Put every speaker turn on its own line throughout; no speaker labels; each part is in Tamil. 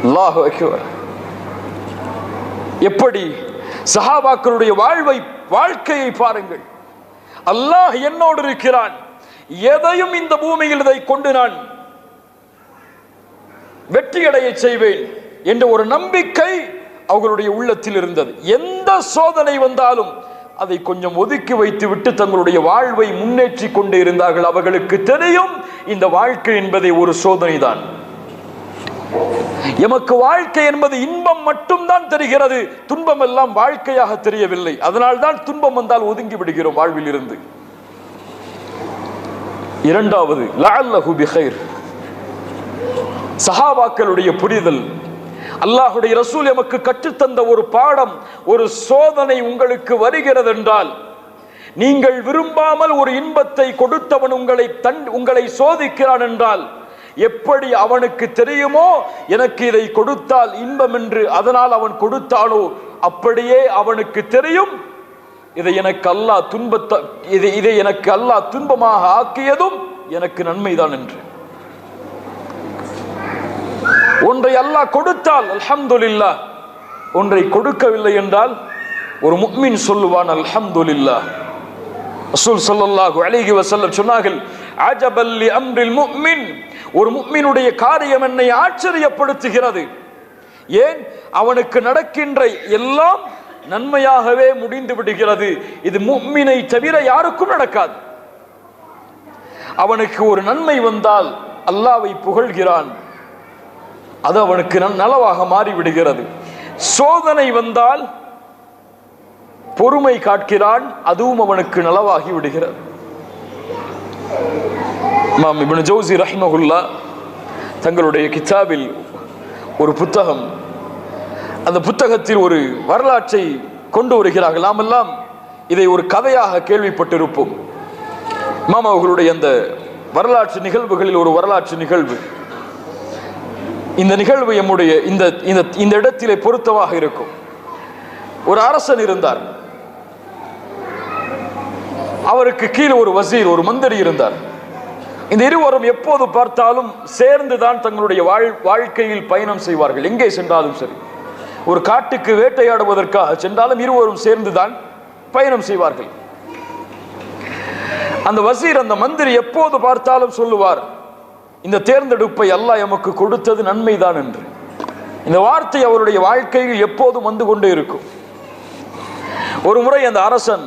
அல்லாஹு அக்பர். எப்படி சஹாபாக்களுடைய வாழ்க்கையை பாருங்கள். அல்லாஹ் என்னோடு இருக்கிறான், எதையும் இந்த பூமியில் இதை கொண்டு நான் வெற்றியடைய செய்வேன் என்ற ஒரு நம்பிக்கை அவர்களுடைய உள்ளத்தில் இருந்தது. எந்த சோதனை வந்தாலும் அதை கொஞ்சம் ஒதுக்கி வைத்து விட்டு தங்களுடைய வாழ்வை முன்னேற்றி கொண்டு இருந்தார்கள். அவர்களுக்கு தெரியும் இந்த வாழ்க்கை என்பதை ஒரு சோதனை தான். எமக்கு வாழ்க்கை என்பது இன்பம் மட்டும்தான் தெரிகிறது, துன்பம் எல்லாம் வாழ்க்கையாக தெரியவில்லை. அதனால்தான் துன்பம் வந்தால் ஒதுங்கி விடுகிறோம் வாழ்வில் இருந்து. இரண்டாவது, லஅல்லஹு பிகைர். சஹாபாக்களுடைய புரிதல், அல்லாஹுடைய ரசூல் எமக்கு கற்றுத்தந்த ஒரு பாடம். ஒரு சோதனை உங்களுக்கு வருகிறது என்றால், நீங்கள் விரும்பாமல் ஒரு இன்பத்தை கொடுத்தவன் உங்களை சோதிக்கிறான் என்றால், எப்படி அவனுக்கு தெரியுமோ எனக்கு இதை கொடுத்தால் இன்பம் என்று, அதனால் அவன் கொடுத்தானோ அப்படியே அவனுக்கு தெரியும் இதை எனக்கு அல்லாஹ் துன்பமாக ஆக்கியதும் எனக்கு நன்மைதான் என்று. ஒன்றை அல்லாஹ் கொடுத்தால் அல்ஹம்துலில்லாஹ், ஒன்றை கொடுக்கவில்லை என்றால் ஒரு முஃமின் சொல்லுவான் அல்ஹம்துலில்லாஹ். ரசூல் ஸல்லல்லாஹு அலைஹி வஸல்லம் சொன்னார்கள், அஜபல் லி அம்ரில் முஃமின். ஒரு முஃமினுடைய காரியம் என்னை ஆச்சரியப்படுத்துகிறது. ஏன்? அவனுக்கு நடக்கின்ற எல்லாம் நன்மையாகவே முடிந்து விடுகிறது. இது முஃமினை தவிர யாருக்கும் நடக்காது. அவனுக்கு ஒரு நன்மை வந்தால் அல்லாஹ்வை புகழ்கிறான், அது அவனுக்கு நலவாக மாறிவிடுகிறது. சோதனை வந்தால் பொறுமை காட்கிறான், அதுவும் அவனுக்கு நலவாகி விடுகிறது. இமாம் இப்னு ஜௌசி ரஹிமஹுல்லாஹ் தங்களுடைய கிதாபில் ஒரு புத்தகம், அந்த புத்தகத்தில் ஒரு வரலாற்றை கொண்டு வருகிறார்கள். நாமெல்லாம் இதை ஒரு கதையாக கேள்விப்பட்டிருப்போம். இமாம் அவர்களுடைய அந்த வரலாற்று நிகழ்வுகளில் ஒரு வரலாற்று நிகழ்வு. இந்த நிகழ்வு நம்முடைய இந்த இடத்திலே பொருத்தமாக இருக்கும். ஒரு அரசன் இருந்தார், அவருக்கு கீழே ஒரு வசீர், ஒரு மந்திரி இருந்தார். இந்த இருவரும் எப்போது பார்த்தாலும் சேர்ந்துதான் தங்களுடைய வாழ்க்கையில் பயணம் செய்வார்கள். எங்கே சென்றாலும் சரி, ஒரு காட்டுக்கு வேட்டையாடுவதற்காக சென்றாலும் இருவரும் சேர்ந்துதான் பயணம் செய்வார்கள். அந்த வசீர், அந்த மந்திரி எப்போது பார்த்தாலும் சொல்லுவார், இந்த தேர்ந்தெடுப்பை அல்லாஹ் எமக்கு கொடுத்தது நன்மைதான் என்று. இந்த வார்த்தை அவருடைய வாழ்க்கையில் எப்போதும் வந்து கொண்டே இருக்கும். ஒரு முறை அந்த அரசன்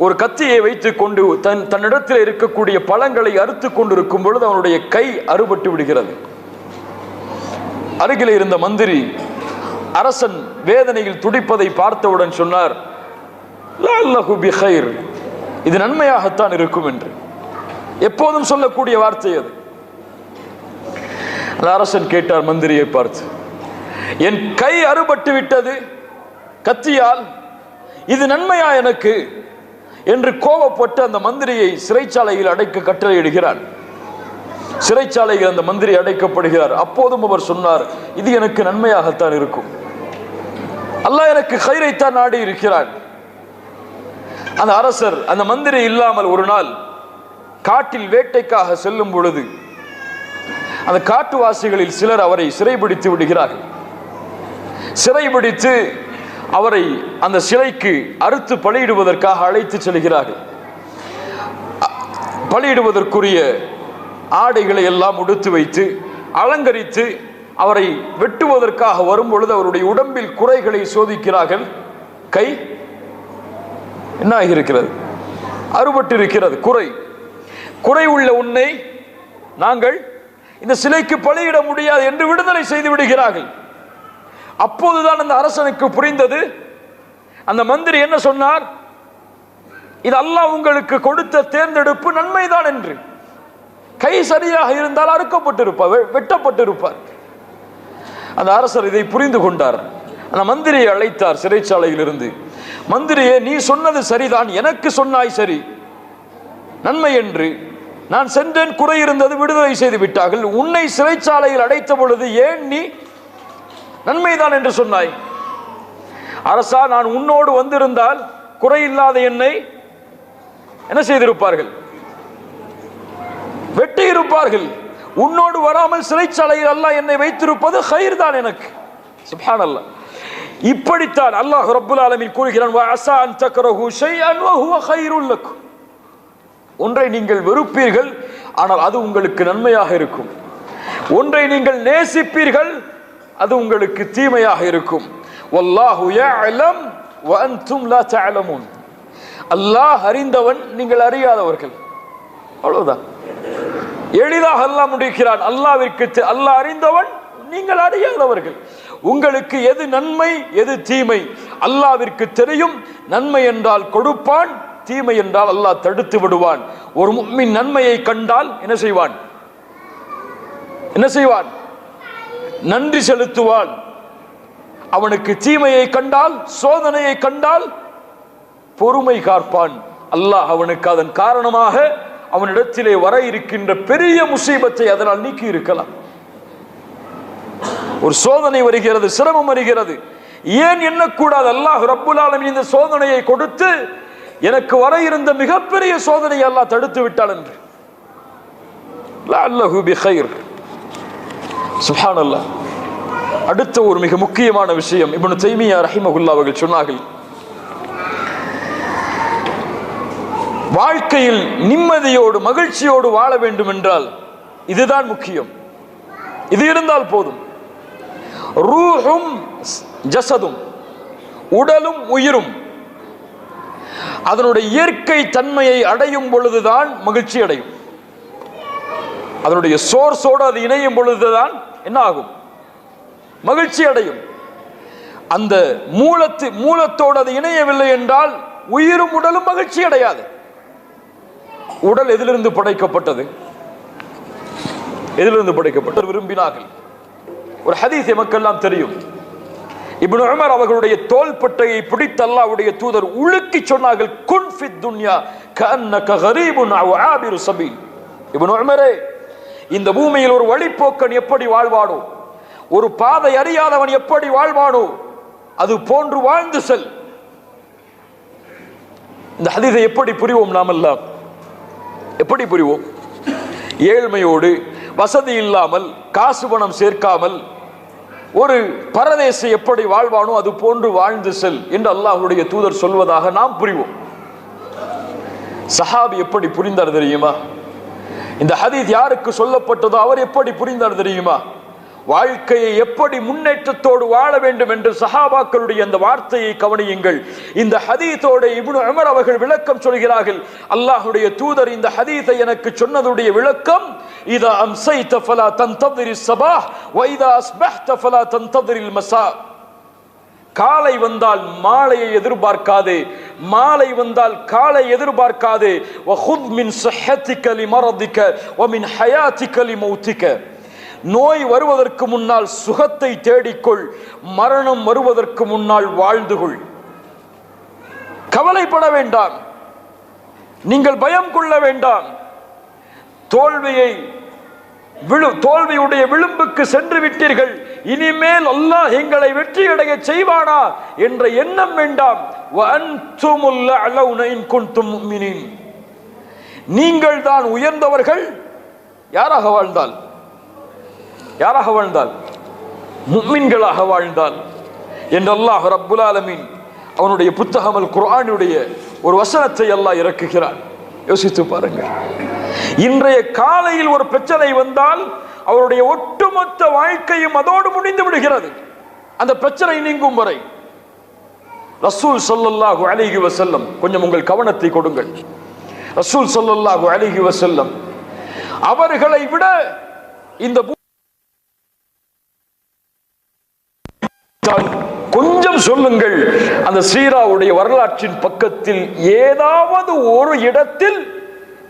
ஒரு கத்தியை வைத்துக் கொண்டு தன்னிடத்தில் இருக்கக்கூடிய பழங்களை அறுத்து கொண்டிருக்கும் பொழுது அவனுடைய கை அறுபட்டு விடுகிறது. அருகிலே இருந்த மந்திரி அரசன் வேதனையில் துடிப்பதை பார்த்தவுடன் சொன்னார், லஅல்லஹு பிகைர், இது நன்மையாகத்தான் இருக்கும் என்று. எப்போதும் சொல்லக்கூடிய வார்த்தை அது. அரசன் கேட்டார் மந்திரியை பார்த்து, என் கை அறுபட்டு விட்டது கத்தியால், இது நன்மையா எனக்கு என்று கோபப்பட்டு அந்த மந்திரியை சிறைச்சாலையில் அடைக்க கட்டளையிடுகிறார். சிறைச்சாலையில் அந்த மந்திரி அடைக்கப்படுகிறார். அப்போதும் அவர் சொன்னார், இது எனக்கு நன்மையாகத்தான் இருக்கும், அல்லாஹ் எனக்கு கைரைத்தான் நாடி இருக்கிறான். அந்த அரசர் அந்த மந்திரி இல்லாமல் ஒரு நாள் காட்டில் வேட்டைக்காக செல்லும் பொழுது அந்த காட்டுவாசிகளில் சிலர் அவரை சிறைபிடித்து விடுகிறார்கள். சிறைபிடித்து அவரை அந்த சிலைக்கு அறுத்து பலியிடுவதற்காக அழைத்து செல்கிறார்கள். பலியிடுவதற்குரிய ஆடைகளை எல்லாம் உடுத்து வைத்து அலங்கரித்து அவரை வெட்டுவதற்காக வரும் பொழுது அவருடைய உடம்பில் குறைகளை சோதிக்கிறார்கள். கை என்ன ஆகியிருக்கிறது? அறுபட்டு இருக்கிறது. குறை உள்ள உன்னை நாங்கள் இந்த சிலைக்கு பலியிட முடியாது என்று விடுதலை செய்து விடுகிறார்கள். அப்போதுதான் அந்த அரசனுக்கு புரிந்தது, அந்த மந்திரி என்ன சொன்னார், இது அல்லாஹ் உங்களுக்கு கொடுத்த தேர்ந்தெடுப்பு நன்மைதான் என்று. கை சரியாக இருந்தால் அறுக்கப்பட்டிருப்பார், வெட்டப்பட்டிருப்பார். அந்த அரசர் இதை புரிந்து கொண்டார். அந்த மந்திரியை அழைத்தார் சிறைச்சாலையில் இருந்து. மந்திரியே, நீ சொன்னது சரிதான், எனக்கு சொன்னாய் சரி, நன்மை என்று. நான் சென்றேன், குறை இருந்தது, விடுதலை செய்து விட்டார்கள். உன்னை சிறைச்சாலையில் அடைத்த பொழுது ஏன் நீ நன்மைதான் என்று சொன்னாய்? அரசா, நான் உன்னோடு வந்திருந்தால் குறையில்லாத என்னை என்ன செய்திருப்பார்கள்? வெட்டி இருப்பார்கள். உன்னோடு வராமல் சிறைச்சாலையில் அல்லாஹ் என்னை வைத்திருப்பது கயிர் தான் எனக்கு. சுப்ஹானல்லாஹ். இப்படித்தான் அல்லாஹ் ரப்புல் ஆலமீன் கூறுகிறான், வ அஸா அன் தக்ரஹு ஷைஅன் வ ஹுவ கைருல் லக்கும். ஒன்றை நீங்கள் வெறுப்பீர்கள், ஆனால் அது உங்களுக்கு நன்மையாக இருக்கும். ஒன்றை நீங்கள் நேசிப்பீர்கள், அது உங்களுக்கு தீமையாக இருக்கும். வல்லாஹு யஅலம் வ அன்தும் லா தஅலமூன். அல்லாஹ் அறிந்தவன், நீங்கள் அறியாதவர்கள். அவ்வளவுதான். எளிதாக அல்லாஹ் முடிக்கிறான். அல்லாஹ்விற்கு அல்லாஹ் அறிந்தவன், நீங்கள் அறியாதவர்கள். உங்களுக்கு எது நன்மை எது தீமை அல்லாஹ்விற்கு தெரியும். நன்மை என்றால் கொடுப்பான், தீமை என்றால் அல்லாஹ் தடுத்து விடுவான். ஒரு முஃமின் நன்மையை கண்டால் என்ன செய்வான்? என்ன செய்வான்? நன்றி செலுத்துவான். அவனுக்கு தீமையை கண்டால், சோதனையை கண்டால் பொறுமை காப்பான். அல்லாஹ் அவனுக்கு அதன் காரணமாக அவனிடத்திலே வர இருக்கின்ற பெரிய முசீபத்தை அதனால் நீக்கி இருக்கலாம். ஒரு சோதனை வருகிறது, சிரமம் வருகிறது, ஏன் எண்ணக்கூடாது அல்லாஹ் ரப்புல் ஆலமீன் இந்த சோதனையை கொடுத்து எனக்கு வர இருந்த மிகப்பெரிய சோதனையை அல்லாஹ் தடுத்து விட்டான் என்று. லஅல்லஹு பிகைர். சுப்ஹானல்லாஹ். அடுத்த ஒரு மிக முக்கியமான விஷயம் இப்னு தைமியா ரஹிமஹுல்லாஹ் அவர்கள் சொன்னார்கள், வாழ்க்கையில் நிம்மதியோடு மகிழ்ச்சியோடு வாழ வேண்டும் என்றால் இதுதான் முக்கியம். இது இருந்தால் போதும். ரூஹும் ஜஸதும், உடலும் உயிரும் அதனுடைய இயற்கை தன்மையை அடையும் பொழுதுதான் மகிழ்ச்சி அடையும். அதனுடைய சோர்ஸோடு அது இணையும் பொழுதுதான் என்ன ஆகும்? மகிழ்ச்சி அடையும். அந்த மூலத்தோடு அது இணையவில்லை என்றால் உயிரும் உடலும் மகிழ்ச்சி அடையாது. உடல் எதிலிருந்து படைக்கப்பட்டது? எதிலிருந்து படைக்கப்பட்டது? விரும்பினார்கள். ஒரு ஹதீஸ் எமக்கெல்லாம் தெரியும். இப்னு உமர் அவர்களுடைய தோள்பட்டையை பிடித்து அல்லாஹ்வுடைய தூதர் உலுக்கி சொன்னார்கள், குன் ஃபித் துன்யா கஅன்னக கரீபுன் அவ் ஆபிரு சபீல். இப்னு உமரே, இந்த பூமியில் ஒரு வழிப்போக்கன் எப்படி வாழ்வானோ, ஒரு பாதை அறியாதவன் எப்படி வாழ்வானோ, அது போன்று வாழ்ந்து செல். இந்த ஹதீஸை எப்படி புரிவோம்? நாம் எல்லாம் எப்படி புரிவோம்? ஏழ்மையோடு, வசதி இல்லாமல், காசு பணம் சேர்க்காமல் ஒரு பரதேசி எப்படி வாழ்வானோ அது போன்று வாழ்ந்து செல் என்று அல்லாஹ்வுடைய தூதர் சொல்வதாக நாம் புரிவோம். சஹாபி எப்படி புரிந்தார் தெரியுமா? இந்த ஹதீஸ் யாருக்கு சொல்லப்பட்டதோ அவர் எப்படி புரிந்தார் தெரியுமா? வாழ்க்கையை எப்படி முன்னேற்றத்தோடு வாழ வேண்டும் என்று சஹாபாக்களுடைய அந்த வார்த்தையை கவனியுங்கள். இந்த ஹதீஸோட இப்னு உமர் அவர்கள் விளக்கம் சொல்கிறார்கள். அல்லாஹ்வுடைய தூதர் இந்த ஹதீஸை எனக்கு சொன்னதுடைய விளக்கம், இதா அம்சைத ஃபலா தன்ததிரி ஸபாஹ் வ இதா அஸ்பஹ்த ஃபலா தன்ததிரில் மஸா. காலை வந்தால் மாலையை எதிர்பார்க்காதே, மாலை வந்தால் காலை எதிர்பார்க்காதே. வ குத் மின் ஸஹ்ஹதிக லிமரதிக வ மின் ஹயாதிக லிமௌதிக. நோய் வருவதற்கு முன்னால் சுகத்தை தேடிக்கொள், மரணம் வருவதற்கு முன்னால் வாழ்ந்து கொள். கவலைப்பட வேண்டாம், நீங்கள் பயம் கொள்ள வேண்டாம். தோல்வியுடைய விளிம்புக்கு சென்று விட்டீர்கள், இனிமேல் அல்லாஹ் எங்களை வெற்றியடைய செய்வானா என்ற எண்ணம் வேண்டாம். நீங்கள் தான் உயர்ந்தவர்கள். யாராக வாழ்ந்தால்? யாராக வாழ்ந்தால்? முஃமின்களாக வாழ்ந்தால் என்று அல்லாஹ் ரப்புல் ஆலமீன் அவனுடைய புத்தகம் அல் குர்ஆனுடைய ஒரு வசனத்தை அல்லாஹ் இறக்குகிறான். யோசித்து பாருங்கள். இன்றைய காலையில் ஒரு பிரச்சனை வந்தால் அவருடைய ஒட்டுமொத்த வாழ்க்கையும் அதோடு முடிந்து விடுகிறது. அந்த பிரச்சனை நீங்கும் வரை ரசூல் ஸல்லல்லாஹு அலைஹி வஸல்லம், கொஞ்சம் உங்கள் கவனத்தை கொடுங்கள். ரசூல் ஸல்லல்லாஹு அலைஹி வஸல்லம் அவர்களை விட இந்த கொஞ்சம் சொல்லுங்கள், அந்த சீராவுடைய வரலாற்றின் பக்கத்தில் ஏதாவது ஒரு இடத்தில்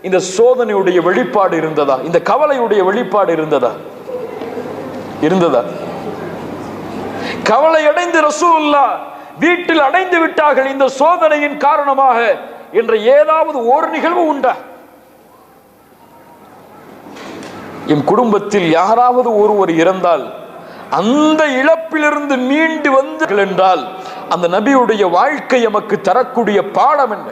இந்த சோதனையுடைய வெளிப்பாடு இருந்ததா? இந்த கவலையுடைய வெளிப்பாடு இருந்ததா? கவலை அடைந்து ரசூலுல்லாஹ் வீட்டில் அடைந்து விட்டார்கள் இந்த சோதனையின் காரணமாக என்ற ஏதாவது ஒரு நிகழ்வு உண்டா? என் குடும்பத்தில் யாராவது ஒருவர் இறந்தால் அந்த இழப்பிலிருந்து மீண்டு வந்தார்கள் என்றால் அந்த நபியுடைய வாழ்க்கை நமக்கு தரக்கூடிய பாடம் என்ன?